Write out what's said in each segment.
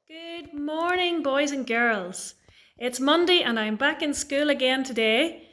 Good morning, boys and girls. It's Monday and I'm back in school again today,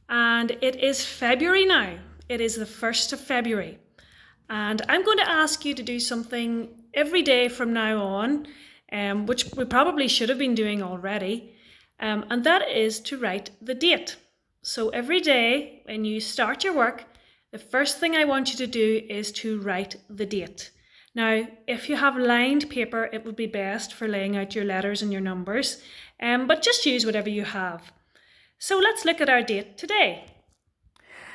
and it is February now. It is the 1st of February, and I'm going to ask you to do something every day from now on, which we probably should have been doing already, and that is to write the date. So every day when you start your work, the first thing I want you to do is to write the date. Now, if you have lined paper, it would be best for laying out your letters and your numbers, but just use whatever you have. So let's look at our date today.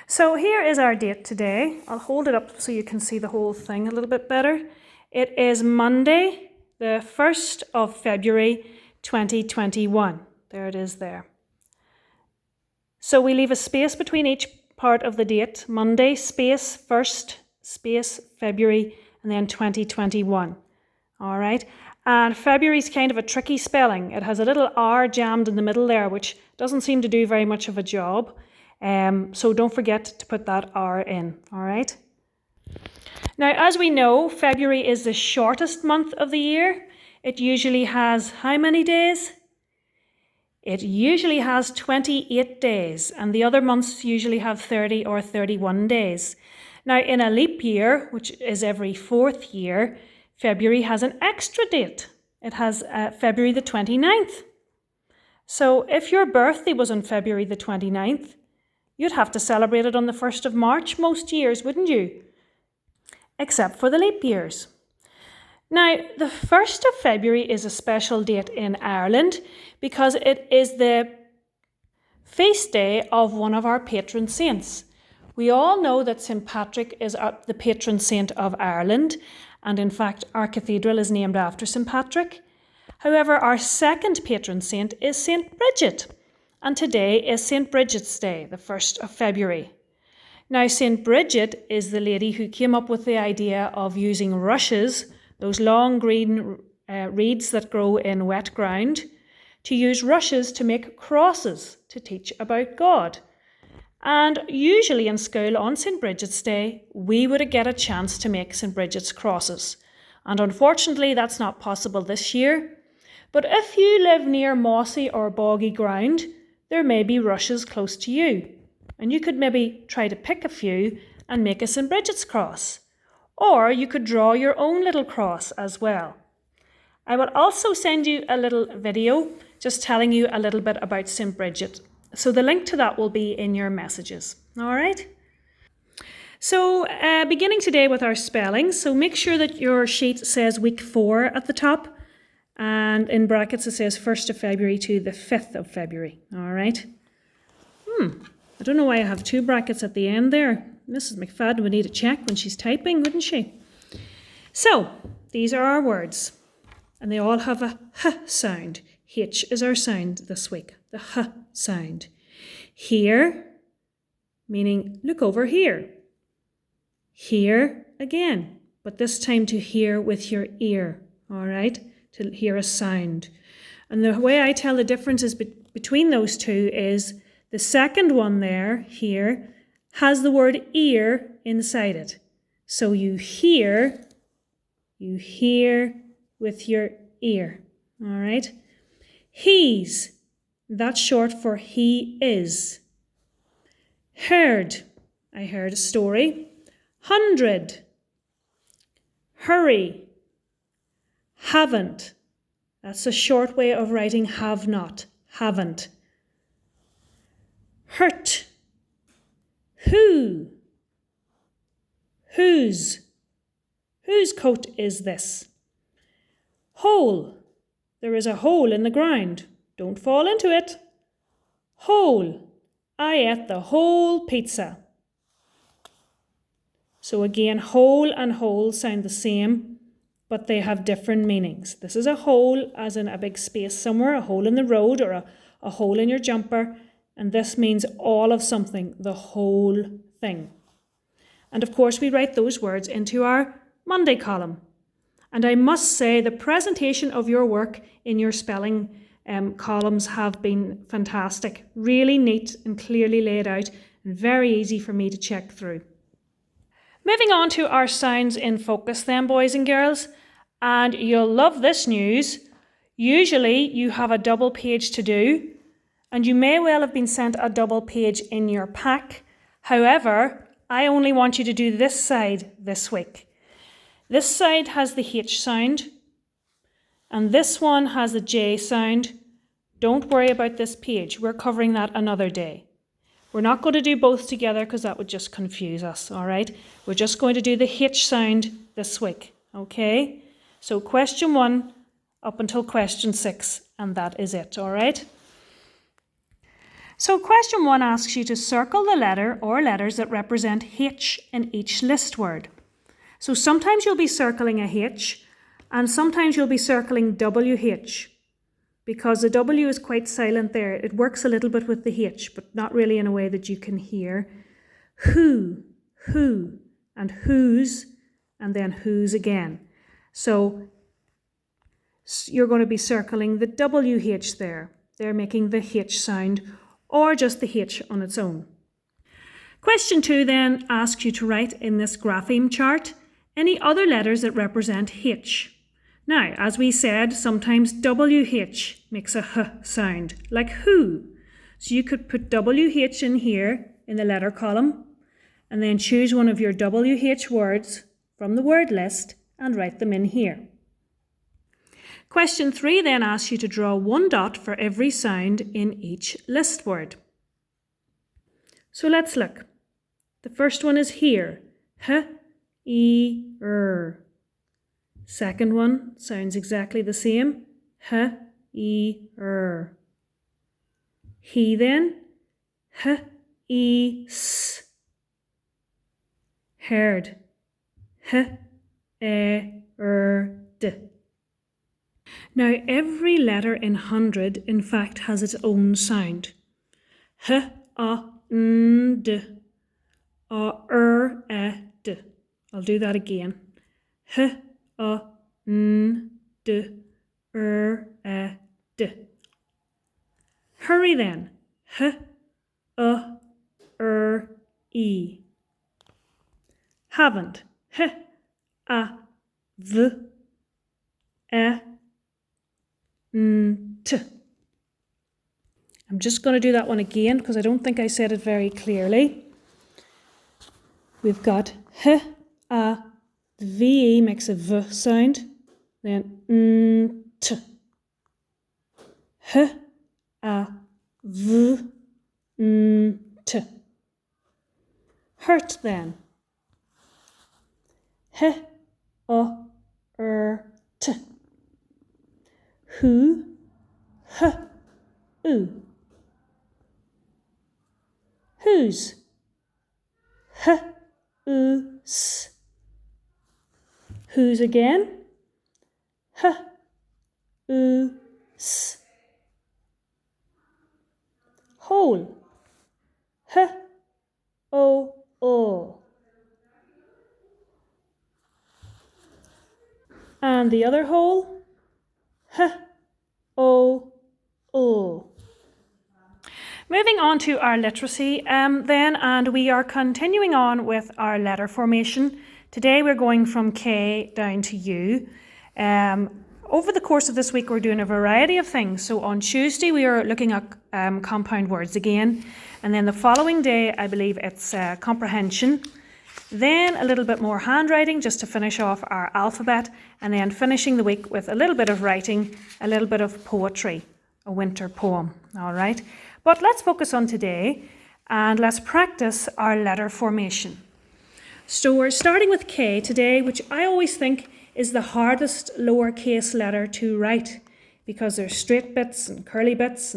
So here is our date today. I'll hold it up so you can see the whole thing a little bit better. It is Monday, the 1st of February 2021. There it is there. So we leave a space between each part of the date. Monday, space, 1st, space, February, and then 2021. All right. And February is kind of a tricky spelling. It has a little R jammed in the middle there, which doesn't seem to do very much of a job. So don't forget to put that R in. All right. Now, as we know, February is the shortest month of the year. It usually has how many days? It usually has 28 days, and the other months usually have 30 or 31 days. Now, in a leap year, which is every 4th year, February has an extra date. It has February the 29th. So if your birthday was on February the 29th, you'd have to celebrate it on the 1st of March most years, wouldn't you? Except for the leap years. Now, the 1st of February is a special date in Ireland because it is the feast day of one of our patron saints. We all know that St. Patrick is the patron saint of Ireland, and in fact our cathedral is named after St. Patrick. However, our second patron saint is St. Bridget, and today is St. Bridget's Day, the 1st of February. Now, St. Bridget is the lady who came up with the idea of using rushes, those long green reeds that grow in wet ground, to use rushes to make crosses to teach about God. And usually in school on St. Bridget's Day, we would get a chance to make St. Bridget's crosses. And unfortunately, that's not possible this year. But if you live near mossy or boggy ground, there may be rushes close to you. And you could maybe try to pick a few and make a St. Bridget's cross. Or you could draw your own little cross as well. I will also send you a little video just telling you a little bit about St. Bridget. So the link to that will be in your messages. All right? So beginning today with our spelling. So make sure that your sheet says week 4 at the top. And in brackets it says 1st of February to the 5th of February. All right? I don't know why I have 2 brackets at the end there. Mrs. McFadden would need a check when she's typing, wouldn't she? So these are our words. And they all have a H sound. H is our sound this week, the H sound. Here, meaning look over here. Here again, but this time to hear with your ear, all right? To hear a sound. And the way I tell the differences between those two is the second one there, here, has the word ear inside it. So you hear with your ear, all right? He's, that's short for he is. Heard, I heard a story. 100. Hurry. Haven't, that's a short way of writing have not, haven't. Hurt. Who. Whose. Whose coat is this? Hole. There is a hole in the ground. Don't fall into it. Whole. I ate the whole pizza. So again, whole and whole sound the same, but they have different meanings. This is a hole as in a big space somewhere, a hole in the road or a hole in your jumper. And this means all of something, the whole thing. And of course, we write those words into our Monday column. And I must say the presentation of your work in your spelling columns have been fantastic. Really neat and clearly laid out and very easy for me to check through. Moving on to our sounds in focus then, boys and girls. And you'll love this news. Usually you have a double page to do, and you may well have been sent a double page in your pack. However, I only want you to do this side this week. This side has the H sound, and this one has the J sound. Don't worry about this page. We're covering that another day. We're not going to do both together because that would just confuse us, all right? We're just going to do the H sound this week, okay? So question 1 up until question 6, and that is it, all right? So question 1 asks you to circle the letter or letters that represent H in each list word. So sometimes you'll be circling a H, and sometimes you'll be circling WH, because the W is quite silent there. It works a little bit with the H, but not really in a way that you can hear. Who, and whose, and then whose again. So you're going to be circling the WH there. They're making the H sound, or just the H on its own. Question 2 then asks you to write in this grapheme chart any other letters that represent H. Now, as we said, sometimes WH makes a H sound, like who. So you could put WH in here in the letter column, and then choose one of your WH words from the word list and write them in here. Question 3 then asks you to draw 1 dot for every sound in each list word. So let's look. The first one is here, H, E, R. Second one sounds exactly the same, H, E, R. He then, H, E, S. Heard, H, E, R, D. Now every letter in 100 in fact has its own sound. H, A, N, D. A, R, E, D. I'll do that again. H, A, N, D, R, E, D. Hurry then. H, A, R, E. Haven't. H, A, V, E, N, T. I'm just going to do that one again because I don't think I said it very clearly. We've got H, A, V makes a V sound, then N, T. H, A, V, N, T. Hurt then. H, O, R, T. Who, H, U. Whose, H, U, S. Whose again, H, U, S. Whole, H, O, O. And the other whole, H, O, O. Moving on to our literacy then, and we are continuing on with our letter formation. Today we're going from K down to U. Over the course of this week we're doing a variety of things. So on Tuesday we are looking at compound words again, and then the following day I believe it's comprehension. Then a little bit more handwriting just to finish off our alphabet, and then finishing the week with a little bit of writing, a little bit of poetry, a winter poem, all right? But let's focus on today and let's practice our letter formation. So we're starting with K today, which I always think is the hardest lowercase letter to write because there's straight bits and curly bits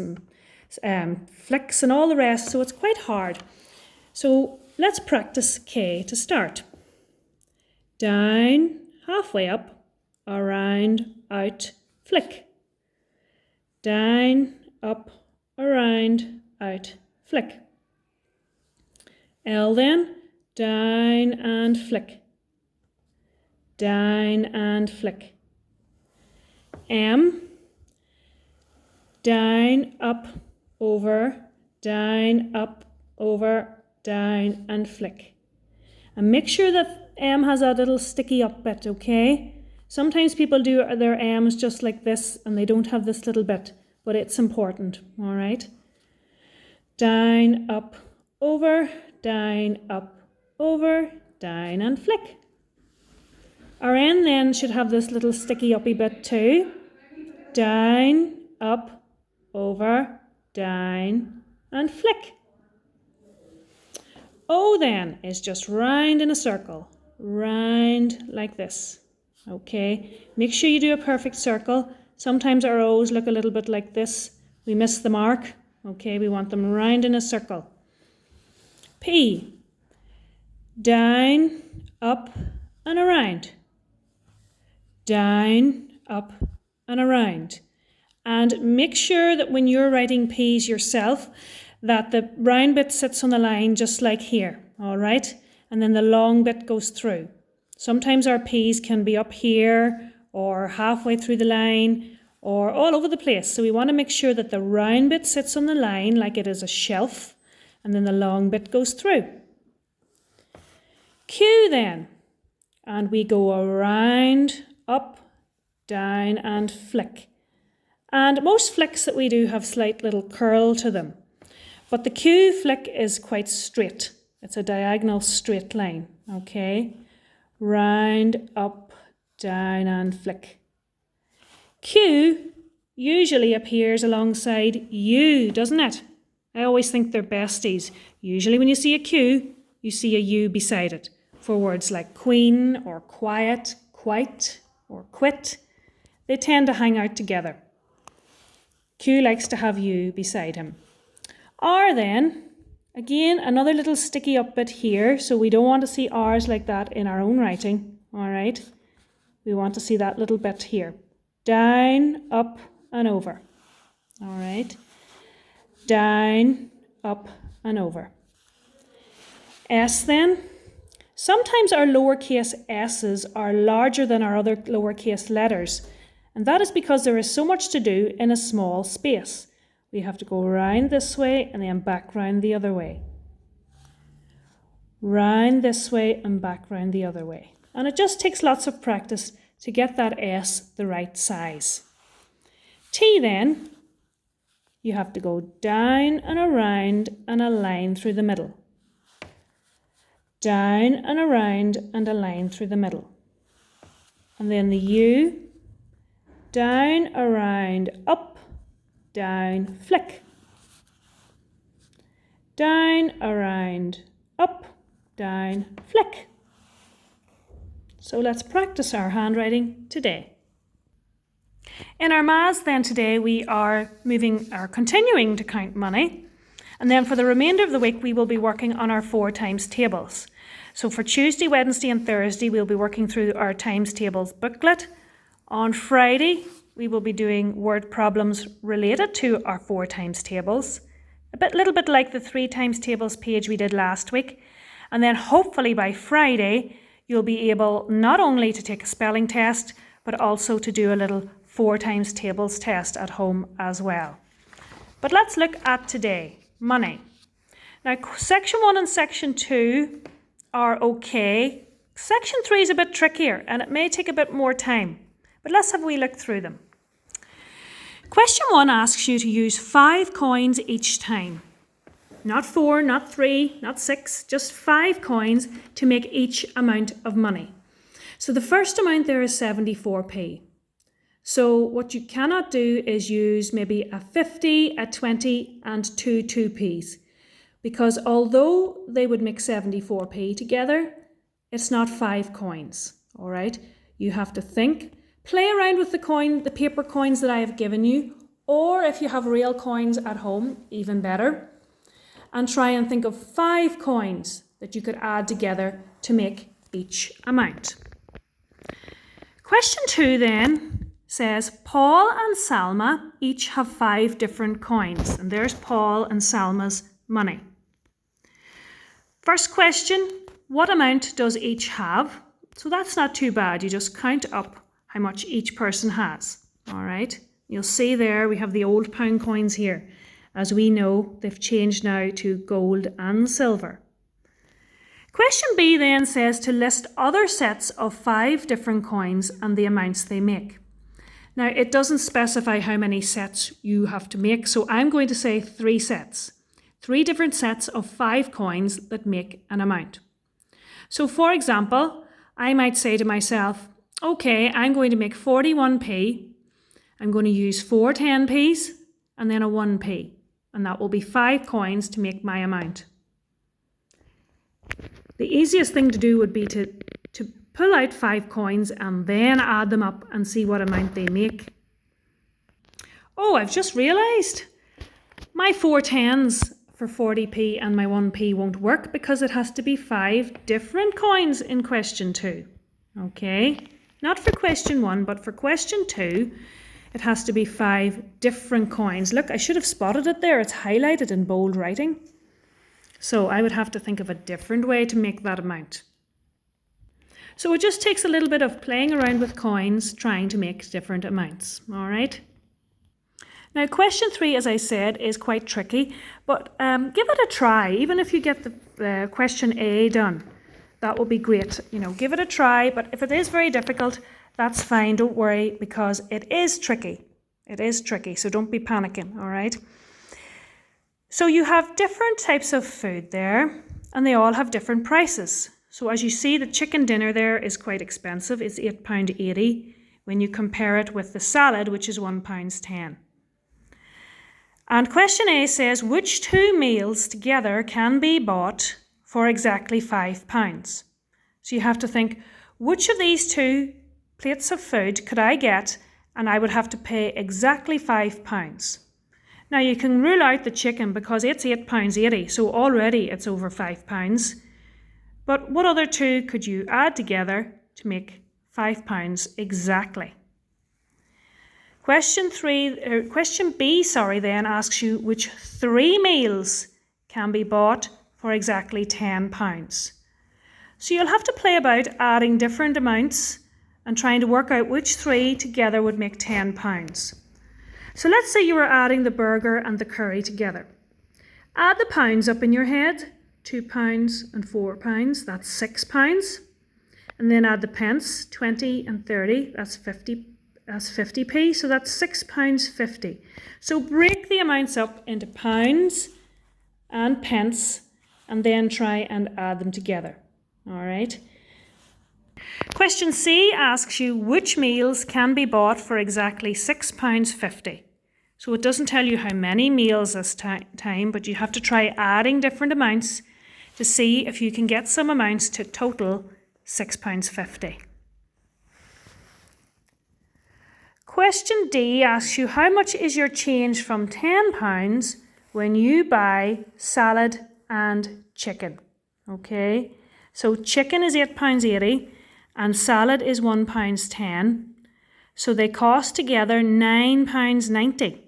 and flicks and all the rest, so it's quite hard. So let's practice K to start. Down, halfway up, around, out, flick. Down, up, around, out, flick. L then, down and flick. Down and flick. M, down, up, over, down, up, over, down and flick. And make sure that M has a little sticky up bit, okay? Sometimes people do their M's just like this and they don't have this little bit, but it's important, all right? Down, up, over, down, up, over, down and flick. Our N then should have this little sticky uppy bit too. Down, up, over, down and flick. O then is just round in a circle, round like this. Okay, make sure you do a perfect circle. Sometimes our O's look a little bit like this. We miss the mark. Okay, we want them round in a circle. P, down, up and around. Down, up and around. And make sure that when you're writing P's yourself, that the round bit sits on the line just like here, all right? And then the long bit goes through. Sometimes our P's can be up here or halfway through the line or all over the place. So we want to make sure that the round bit sits on the line like it is a shelf and then the long bit goes through. Q then, and we go around, up, down and flick. And most flicks that we do have slight little curl to them. But the Q flick is quite straight. It's a diagonal straight line, okay? Round, up, down and flick. Q usually appears alongside U, doesn't it? I always think they're besties. Usually when you see a Q, you see a U beside it for words like queen or quiet, quite or quit. They tend to hang out together. Q likes to have U beside him. R then, again, another little sticky up bit here, so we don't want to see R's like that in our own writing, all right? We want to see that little bit here. Down, up and over, all right? Down, up and over. S then, sometimes our lowercase s's are larger than our other lowercase letters, and that is because there is so much to do in a small space. We have to go round this way and then back round the other way. Round this way and back round the other way. And it just takes lots of practice to get that S the right size. T then, you have to go down and around and a line through the middle. Down and around and a line through the middle. And then the U, down, around, up, down, flick. Down, around, up, down, flick. So let's practice our handwriting today. In our maths then today we are continuing to count money, and then for the remainder of the week we will be working on our 4 times tables. So for Tuesday, Wednesday and Thursday we'll be working through our times tables booklet. On Friday we will be doing word problems related to our 4 times tables, little bit like the 3 times tables page we did last week. And then hopefully by Friday you'll be able not only to take a spelling test but also to do a little 4 times tables test at home as well. But let's look at today, money. Now section 1 and section 2 are okay. Section 3 is a bit trickier and it may take a bit more time, but let's have a wee look through them. Question 1 asks you to use 5 coins each time. Not 4, not 3, not 6, just 5 coins to make each amount of money. So the first amount there is 74p. So what you cannot do is use maybe a 50, a 20 and 2 2p's. Because although they would make 74p together, it's not 5 coins, all right? You have to think. Play around with the paper coins that I have given you, or if you have real coins at home, even better. And try and think of 5 coins that you could add together to make each amount. Question 2 then says, Paul and Salma each have 5 different coins. And there's Paul and Salma's money. First question, what amount does each have? So that's not too bad. You just count up how much each person has. All right. You'll see there we have the old pound coins here. As we know, they've changed now to gold and silver. Question B then says to list other sets of 5 different coins and the amounts they make. Now, it doesn't specify how many sets you have to make, so I'm going to say 3 sets. 3 different sets of 5 coins that make an amount. So for example, I might say to myself, okay, I'm going to make 41p. I'm going to use 4 10p's and then a 1p. And that will be 5 coins to make my amount. The easiest thing to do would be to pull out 5 coins and then add them up and see what amount they make. Oh, I've just realised my 4 10s for 40p and my 1p won't work because it has to be 5 different coins in question 2. Okay, not for question 1, but for question 2, it has to be 5 different coins. Look, I should have spotted it there. It's highlighted in bold writing. So I would have to think of a different way to make that amount. So it just takes a little bit of playing around with coins, trying to make different amounts. All right. Now, question 3, as I said, is quite tricky, but give it a try. Even if you get the question A done, that will be great. You know, give it a try, but if it is very difficult, that's fine. Don't worry, because it is tricky. It is tricky, so don't be panicking, all right? So you have different types of food there, and they all have different prices. So as you see, the chicken dinner there is quite expensive. It's £8.80 when you compare it with the salad, which is £1.10. And question A says, which 2 meals together can be bought for exactly £5? So you have to think, which of these 2 plates of food could I get and I would have to pay exactly £5? Now you can rule out the chicken because it's £8.80, so already it's over £5. But what other 2 could you add together to make £5 exactly? Question B, then asks you which 3 meals can be bought for exactly £10. So you'll have to play about adding different amounts and trying to work out which 3 together would make £10. So let's say you were adding the burger and the curry together. Add the pounds up in your head, £2 and £4, that's £6. And then add the pence, 20 and 30, that's 50p, so that's £6.50. So break the amounts up into pounds and pence and then try and add them together. All right. Question C asks you which meals can be bought for exactly £6.50. So it doesn't tell you how many meals this time, but you have to try adding different amounts to see if you can get some amounts to total £6.50. Question D asks you how much is your change from £10 when you buy salad and chicken. Okay, so chicken is £8.80 and salad is £1.10. So they cost together £9.90.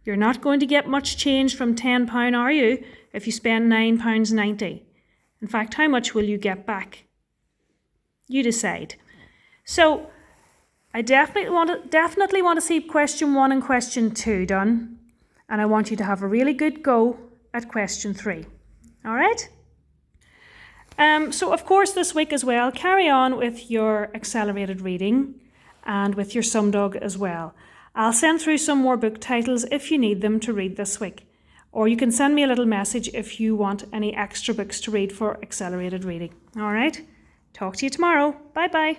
You're not going to get much change from £10, are you, if you spend £9.90? In fact, how much will you get back? You decide. So I definitely want to see question 1 and question 2 done, and I want you to have a really good go at question 3. All right? So of course this week as well, carry on with your accelerated reading and with your Sumdog as well. I'll send through some more book titles if you need them to read this week, or you can send me a little message if you want any extra books to read for accelerated reading. All right? Talk to you tomorrow. Bye-bye.